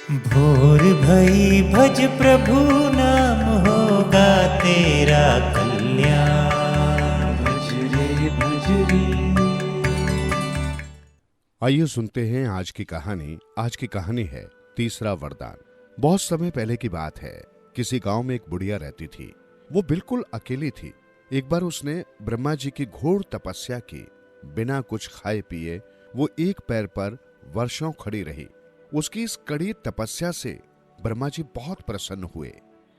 भोर भई भज प्रभु नाम होगा तेरा कल्याण। भज रे भज रे। आइए सुनते हैं आज की कहानी। आज की कहानी है तीसरा वरदान। बहुत समय पहले की बात है। किसी गांव में एक बुढ़िया रहती थी। वो बिल्कुल अकेली थी। एक बार उसने ब्रह्मा जी की घोर तपस्या की। बिना कुछ खाए पिए वो एक पैर पर वर्षों खड़ी रही। उसकी इस कड़ी तपस्या से ब्रह्मा जी बहुत प्रसन्न हुए।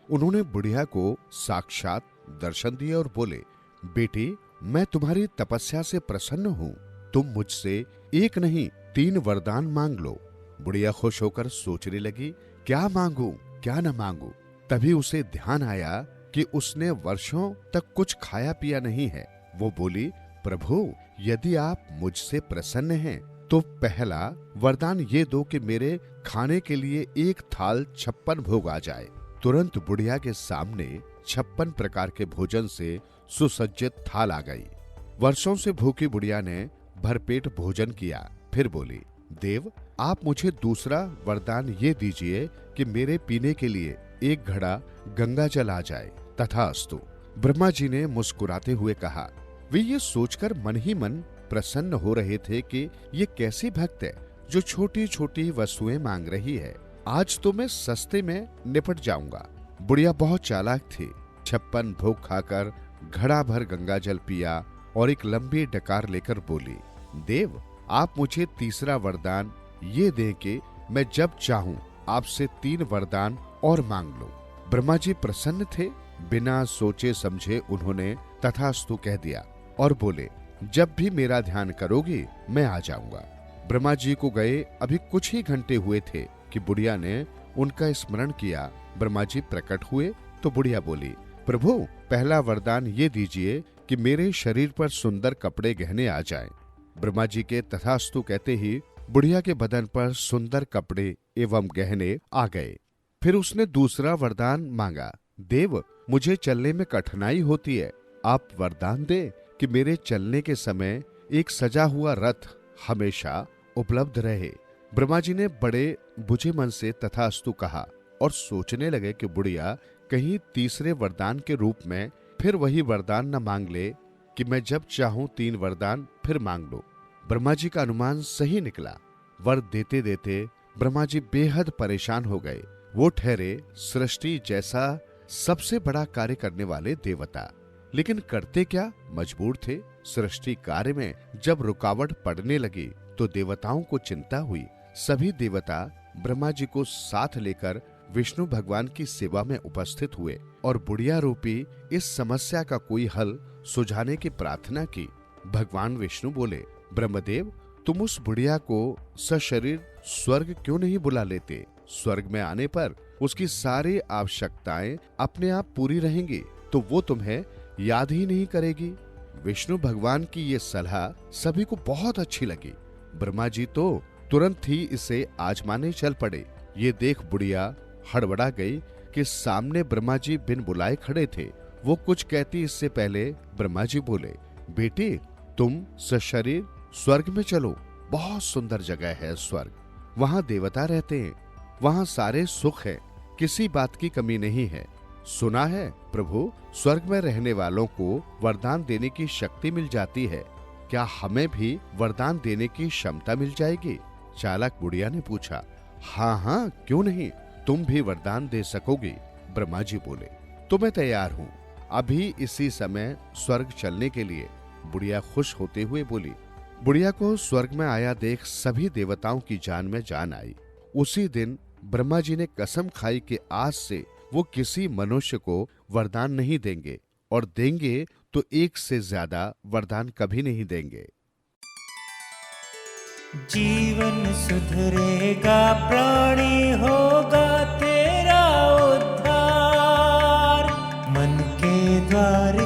उन्होंने बुढ़िया को साक्षात दर्शन दिए और बोले, बेटी, मैं तुम्हारी तपस्या से प्रसन्न हूँ। तुम मुझसे एक नहीं 3 वरदान मांग लो। बुढ़िया खुश होकर सोचने लगी, क्या मांगू क्या न मांगू। तभी उसे ध्यान आया कि उसने वर्षों तक कुछ खाया पिया नहीं है। वो बोली, प्रभु, यदि आप मुझसे प्रसन्न हैं तो पहला वरदान ये दो कि मेरे खाने के लिए एक थाल 56 भोग आ जाए। तुरंत बुढ़िया के सामने 56 प्रकार के भोजन से सुसज्जित थाल आ गई। वर्षों से भूखी बुढ़िया ने भरपेट भोजन किया। फिर बोली, देव, आप मुझे दूसरा वरदान ये दीजिए कि मेरे पीने के लिए एक घड़ा गंगा जल आ जाए। तथास्तु। ब्रह्मा जी ने मुस्कुराते हुए कहा। वे ये सोचकर मन ही मन प्रसन्न हो रहे थे कि ये कैसी भक्त है जो छोटी छोटी वस्तुएं मांग रही है। आज तो मैं सस्ते में निपट जाऊंगा। बुढ़िया बहुत चालाक थी। 56 भोग खाकर घड़ा भर गंगा जल पिया और एक लंबी डकार लेकर बोली, देव, आप मुझे तीसरा वरदान ये दें कि मैं जब चाहूं आपसे 3 वरदान और मांग लो। ब्रह्मा जी प्रसन्न थे। बिना सोचे समझे उन्होंने तथास्तु कह दिया और बोले, जब भी मेरा ध्यान करोगी मैं आ जाऊंगा। ब्रह्मा जी को गए अभी कुछ ही घंटे हुए थे कि बुढ़िया ने उनका स्मरण किया। ब्रह्मा जी प्रकट हुए तो बुढ़िया बोली, प्रभु, पहला वरदान ये दीजिए कि मेरे शरीर पर सुंदर कपड़े गहने आ जाएं। ब्रह्मा जी के तथास्तु कहते ही बुढ़िया के बदन पर सुंदर कपड़े एवं गहने आ गए। फिर उसने दूसरा वरदान मांगा, देव, मुझे चलने में कठिनाई होती है। आप वरदान दे कि मेरे चलने के समय एक सजा हुआ रथ हमेशा उपलब्ध रहे। ब्रह्मा जी ने बड़े बुझे मन से तथास्तु कहा और सोचने लगे कि बुढ़िया कहीं तीसरे वरदान के रूप में फिर वही वरदान न मांग ले कि मैं जब चाहूं 3 वरदान फिर मांग लो। ब्रह्मा जी का अनुमान सही निकला। वर देते देते ब्रह्मा जी बेहद परेशान हो गए। वो ठहरे सृष्टि जैसा सबसे बड़ा कार्य करने वाले देवता, लेकिन करते क्या, मजबूर थे। सृष्टि कार्य में जब रुकावट पड़ने लगी तो देवताओं को चिंता हुई। सभी देवता ब्रह्मा जी को साथ लेकर विष्णु भगवान की सेवा में उपस्थित हुए और बुढ़िया रूपी इस समस्या का कोई हल सुझाने की प्रार्थना की। भगवान विष्णु बोले, ब्रह्मदेव, तुम उस बुढ़िया को सशरीर स्वर्ग क्यों नहीं बुला लेते। स्वर्ग में आने पर उसकी सारी आवश्यकताएं अपने आप पूरी रहेंगी तो वो तुम्हें याद ही नहीं करेगी। विष्णु भगवान की ये सलाह सभी को बहुत अच्छी लगी। ब्रह्मा जी तो तुरंत ही इसे आजमाने चल पड़े। ये देख बुढ़िया हड़बड़ा गई कि सामने ब्रह्मा जी बिन बुलाए खड़े थे। वो कुछ कहती इससे पहले ब्रह्मा जी बोले, बेटी, तुम सशरीर स्वर्ग में चलो। बहुत सुंदर जगह है स्वर्ग। वहाँ देवता रहते हैं। वहाँ सारे सुख है, किसी बात की कमी नहीं है। सुना है प्रभु, स्वर्ग में रहने वालों को वरदान देने की शक्ति मिल जाती है। क्या हमें भी वरदान देने की क्षमता मिल जाएगी। चालाक बुढ़िया ने पूछा। हाँ हाँ, क्यों नहीं, तुम भी वरदान दे सकोगी। ब्रह्मा जी बोले, तो मैं तैयार हूँ, अभी इसी समय स्वर्ग चलने के लिए। बुढ़िया खुश होते हुए बोली। बुढ़िया को स्वर्ग में आया देख सभी देवताओं की जान में जान आई। उसी दिन ब्रह्मा जी ने कसम खाई कि आज से वो किसी मनुष्य को वरदान नहीं देंगे और देंगे तो एक से ज्यादा वरदान कभी नहीं देंगे। जीवन सुधरेगा, प्राणी होगा तेरा उद्धार। मन के द्वार